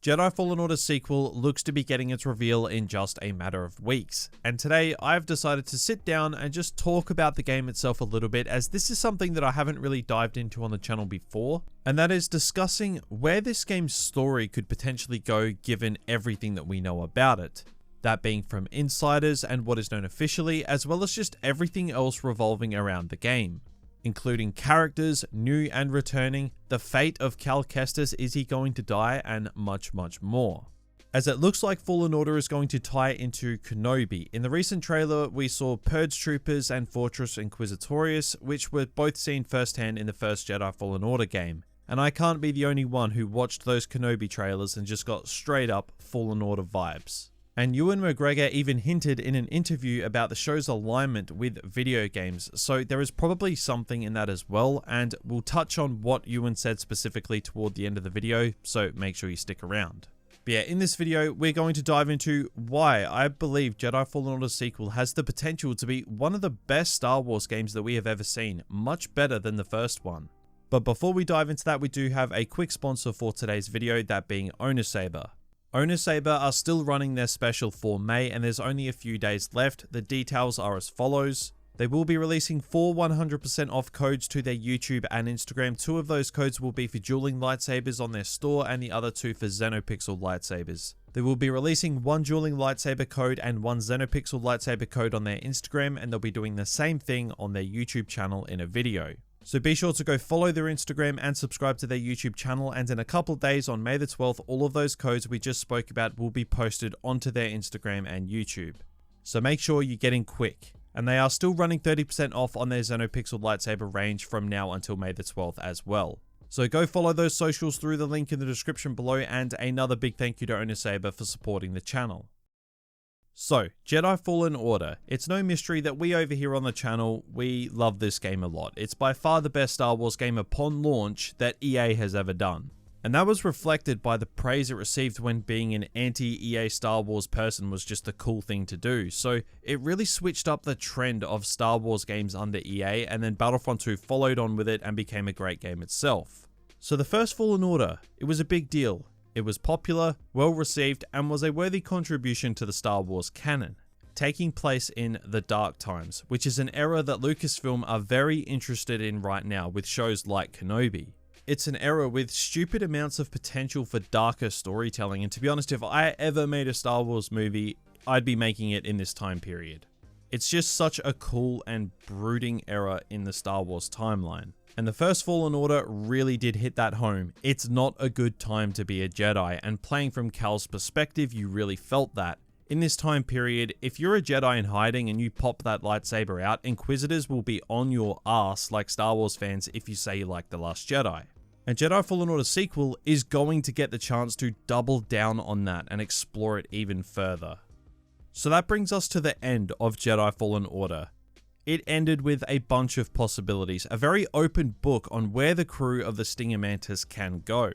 Jedi Fallen Order sequel looks to be getting its reveal in just a matter of weeks, and today I've decided to sit down and just talk about the game itself a little bit, as this is something that I haven't really dived into on the channel before, and that is discussing where this game's story could potentially go given everything that we know about it. That being from insiders and what is known officially, as well as just everything else revolving around the game, including characters, new and returning, the fate of Cal Kestis, is he going to die, and much more. As it looks like Fallen Order is going to tie into Kenobi. In the recent trailer, we saw Purge Troopers and Fortress Inquisitorius, which were both seen firsthand in the first Jedi Fallen Order game. And I can't be the only one who watched those Kenobi trailers and just got straight up Fallen Order vibes. And Ewan McGregor even hinted in an interview about the show's alignment with video games, so there is probably something in that as well, and we'll touch on what Ewan said specifically toward the end of the video, so make sure you stick around. But yeah, in this video, we're going to dive into why I believe Jedi Fallen Order sequel has the potential to be one of the best Star Wars games that we have ever seen, much better than the first one. But before we dive into that, we do have a quick sponsor for today's video, that being Ownersaber. Ownersaber are still running their special for May, and there's only a few days left. The details are as follows. They will be releasing 4 100% off codes to their YouTube and Instagram. 2 of those codes will be for dueling lightsabers on their store, and the other 2 for Xenopixel lightsabers. They will be releasing 1 dueling lightsaber code and 1 Xenopixel lightsaber code on their Instagram, and they'll be doing the same thing on their YouTube channel in a video. So be sure to go follow their Instagram and subscribe to their YouTube channel, and in a couple of days on May the 12th, all of those codes we just spoke about will be posted onto their Instagram and YouTube. So make sure you get in quick. And they are still running 30% off on their Xenopixel lightsaber range from now until May the 12th as well. So go follow those socials through the link in the description below, and another big thank you to Ownersaber for supporting the channel. So, Jedi Fallen Order. It's no mystery that we over here on the channel, we love this game a lot. It's by far the best Star Wars game upon launch that EA has ever done. And that was reflected by the praise it received when being an anti-EA Star Wars person was just the cool thing to do. So, it really switched up the trend of Star Wars games under EA, and then Battlefront 2 followed on with it and became a great game itself. So the first Fallen Order, it was a big deal. It was popular, well received, and was a worthy contribution to the Star Wars canon, taking place in the Dark Times, which is an era that Lucasfilm are very interested in right now with shows like Kenobi. It's an era with stupid amounts of potential for darker storytelling, and to be honest, if I ever made a Star Wars movie, I'd be making it in this time period. It's just such a cool and brooding era in the Star Wars timeline. And the first Fallen Order really did hit that home. It's not a good time to be a Jedi, and playing from Cal's perspective, you really felt that. In this time period, if you're a Jedi in hiding and you pop that lightsaber out, Inquisitors will be on your ass like Star Wars fans if you say you like The Last Jedi. And Jedi Fallen Order sequel is going to get the chance to double down on that and explore it even further. So that brings us to the end of Jedi Fallen Order. It ended with a bunch of possibilities, a very open book on where the crew of the Stinger Mantis can go.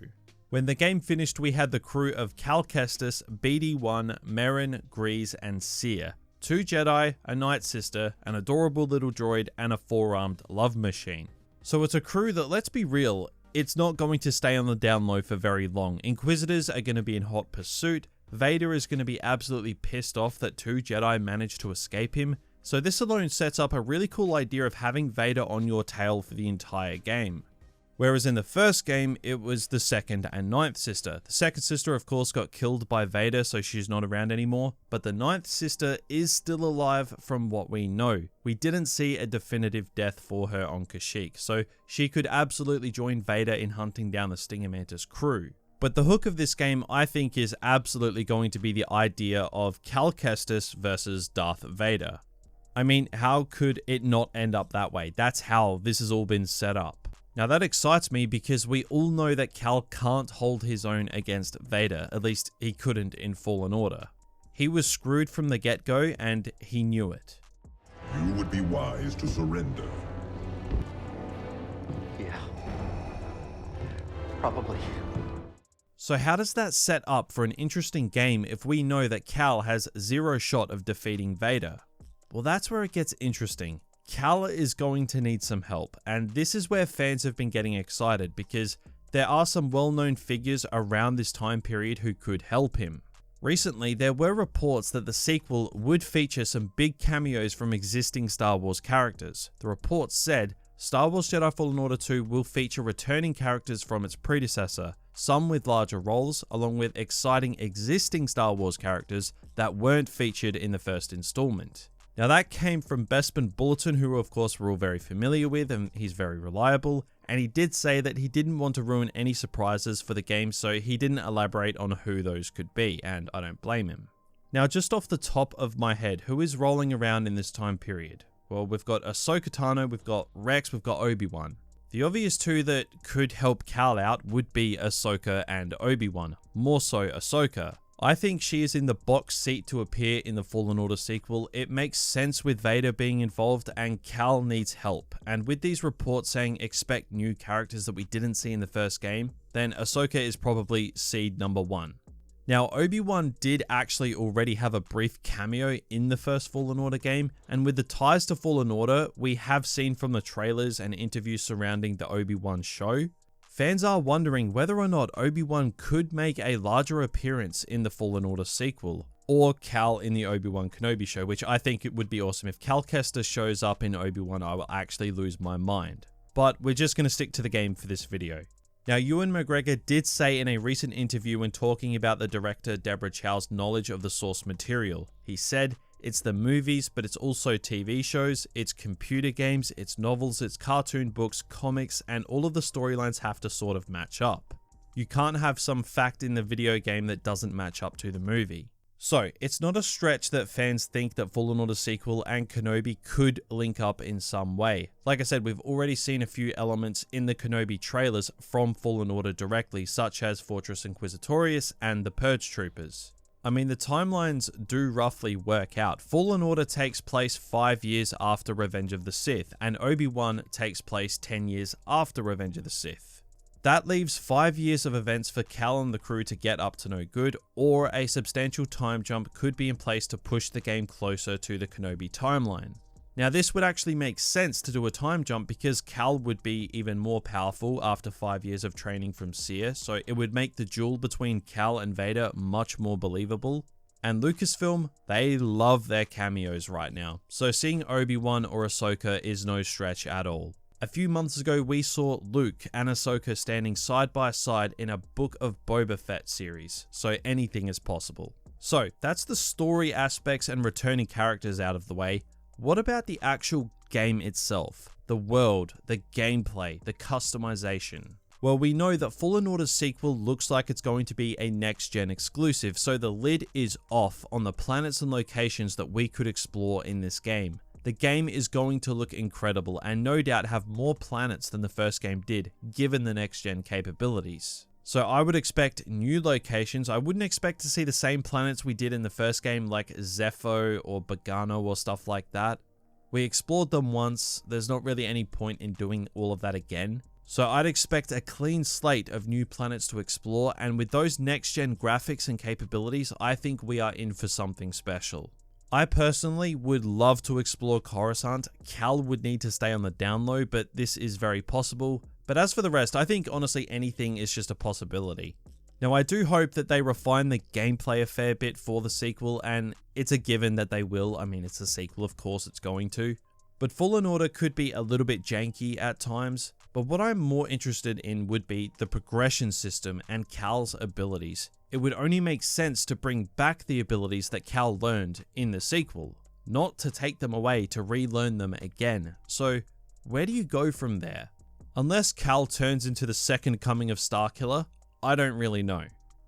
When the game finished, we had the crew of Cal Kestis, BD-1, Merrin, Grease, and Seer. 2 Jedi, a Night Sister, an adorable little droid, and a 4-armed love machine. So it's a crew that, let's be real, it's not going to stay on the down low for very long. Inquisitors are going to be in hot pursuit. Vader is going to be absolutely pissed off that 2 Jedi managed to escape him. So this alone sets up a really cool idea of having Vader on your tail for the entire game. Whereas in the first game, it was the 2nd and 9th sister. The 2nd sister, of course, got killed by Vader, so she's not around anymore. But the 9th sister is still alive from what we know. We didn't see a definitive death for her on Kashyyyk, so she could absolutely join Vader in hunting down the Stinger Mantis crew. But the hook of this game, I think, is absolutely going to be the idea of Cal Kestis versus Darth Vader. I mean, how could it not end up that way? That's how this has all been set up. Now that excites me because we all know that Cal can't hold his own against Vader, at least he couldn't in Fallen Order. He was screwed from the get-go and he knew it. You would be wise to surrender. Yeah. Probably. So how does that set up for an interesting game if we know that Cal has 0 shot of defeating Vader? Well, that's where it gets interesting. Cal is going to need some help, and this is where fans have been getting excited because there are some well-known figures around this time period who could help him. Recently, there were reports that the sequel would feature some big cameos from existing Star Wars characters. The reports said, Star Wars Jedi Fallen Order 2 will feature returning characters from its predecessor, some with larger roles, along with exciting existing Star Wars characters that weren't featured in the first installment. Now that came from Bespin Bulletin, who of course we're all very familiar with, and he's very reliable, and he did say that he didn't want to ruin any surprises for the game, so he didn't elaborate on who those could be, and I don't blame him. Now just off the top of my head, who is rolling around in this time period? Well, we've got Ahsoka Tano, we've got Rex, we've got Obi-Wan. The obvious two that could help Cal out would be Ahsoka and Obi-Wan, more so Ahsoka. I think she is in the box seat to appear in the Fallen Order sequel. It makes sense with Vader being involved and Cal needs help. And with these reports saying expect new characters that we didn't see in the first game, then Ahsoka is probably seed number 1. Now, Obi-Wan did actually already have a brief cameo in the first Fallen Order game, and with the ties to Fallen Order we have seen from the trailers and interviews surrounding the Obi-Wan show, fans are wondering whether or not Obi-Wan could make a larger appearance in the Fallen Order sequel, or Cal in the Obi-Wan Kenobi show, which I think it would be awesome. If Cal Kestis shows up in Obi-Wan, I will actually lose my mind. But we're just going to stick to the game for this video. Now, Ewan McGregor did say in a recent interview when talking about the director Deborah Chow's knowledge of the source material, he said, it's the movies, but it's also TV shows, it's computer games, it's novels, it's cartoon books, comics, and all of the storylines have to sort of match up. You can't have some fact in the video game that doesn't match up to the movie. So, it's not a stretch that fans think that Fallen Order sequel and Kenobi could link up in some way. Like I said, we've already seen a few elements in the Kenobi trailers from Fallen Order directly, such as Fortress Inquisitorius and the Purge Troopers. I mean, the timelines do roughly work out. Fallen Order takes place 5 years after Revenge of the Sith, and Obi-Wan takes place 10 years after Revenge of the Sith. That leaves 5 years of events for Cal and the crew to get up to no good, or a substantial time jump could be in place to push the game closer to the Kenobi timeline. Now this would actually make sense to do a time jump because Cal would be even more powerful after 5 years of training from Seer, so it would make the duel between Cal and Vader much more believable. And Lucasfilm, they love their cameos right now, so seeing Obi-Wan or Ahsoka is no stretch at all. A few months ago, we saw Luke and Ahsoka standing side by side in a Book of Boba Fett series, so anything is possible. So, that's the story aspects and returning characters out of the way. What about the actual game itself? The world, the gameplay, the customization? Well, we know that Fallen Order's sequel looks like it's going to be a next-gen exclusive, so the lid is off on the planets and locations that we could explore in this game. The game is going to look incredible and no doubt have more planets than the first game did, given the next-gen capabilities. So I would expect new locations. I wouldn't expect to see the same planets we did in the first game like Zepho or Bogano or stuff like that. We explored them once, there's not really any point in doing all of that again. So I'd expect a clean slate of new planets to explore, and with those next-gen graphics and capabilities, I think we are in for something special. I personally would love to explore Coruscant. Cal would need to stay on the down low, but this is very possible. But as for the rest, I think honestly anything is just a possibility. Now I do hope that they refine the gameplay a fair bit for the sequel, and it's a given that they will. I mean, it's a sequel, of course it's going to. But Fallen Order could be a little bit janky at times, but what I'm more interested in would be the progression system and Cal's abilities. It would only make sense to bring back the abilities that Cal learned in the sequel, not to take them away to relearn them again. So where do you go from there? Unless Cal turns into the second coming of Starkiller, I don't really know.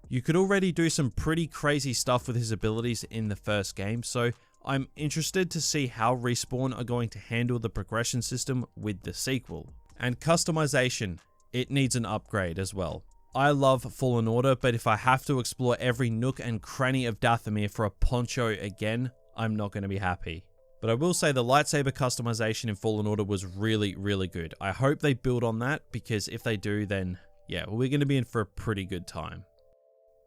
You could already do some pretty crazy stuff with his abilities in the first game, so I'm interested to see how Respawn are going to handle the progression system with the sequel. And customization, it needs an upgrade as well. I love Fallen Order, but if I have to explore every nook and cranny of Dathomir for a poncho again, I'm not going to be happy. But I will say the lightsaber customization in Fallen Order was really, really good. I hope they build on that, because if they do, then yeah, we're going to be in for a pretty good time.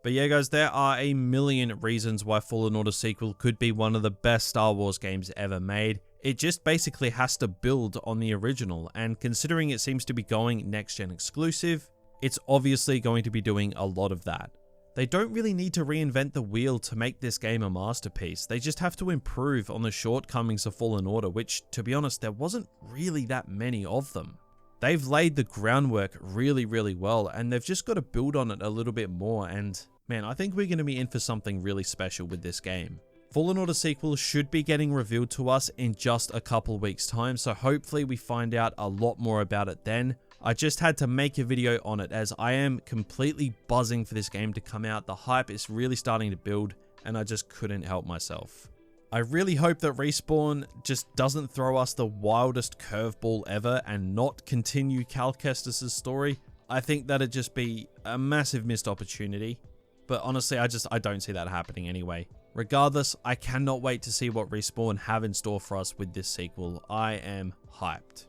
But yeah guys, there are a million reasons why Fallen Order sequel could be one of the best Star Wars games ever made. It just basically has to build on the original, and considering it seems to be going next-gen exclusive, it's obviously going to be doing a lot of that. They don't really need to reinvent the wheel to make this game a masterpiece. They just have to improve on the shortcomings of Fallen Order, which, to be honest, there wasn't really that many of them. They've laid the groundwork really, really well, and they've just got to build on it a little bit more, and man, I think we're going to be in for something really special with this game. Fallen Order sequel should be getting revealed to us in just a couple weeks time, so hopefully we find out a lot more about it then. I just had to make a video on it as I am completely buzzing for this game to come out. The hype is really starting to build and I just couldn't help myself. I really hope that Respawn just doesn't throw us the wildest curveball ever and not continue Cal Kestis' story. I think that'd just be a massive missed opportunity. But honestly, I don't see that happening anyway. Regardless, I cannot wait to see what Respawn have in store for us with this sequel. I am hyped.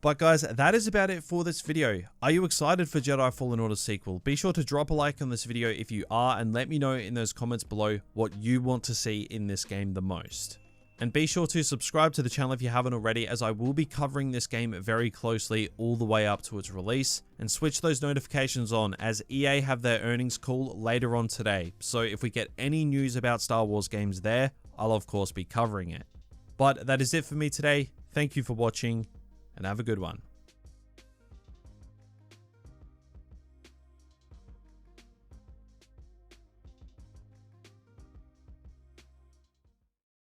But guys, that is about it for this video. Are you excited for Jedi Fallen Order sequel? Be sure to drop a like on this video if you are, and let me know in those comments below what you want to see in this game the most. And be sure to subscribe to the channel if you haven't already, as I will be covering this game very closely all the way up to its release, and switch those notifications on as EA have their earnings call later on today. So if we get any news about Star Wars games there, I'll of course be covering it. But that is it for me today. Thank you for watching, and have a good one.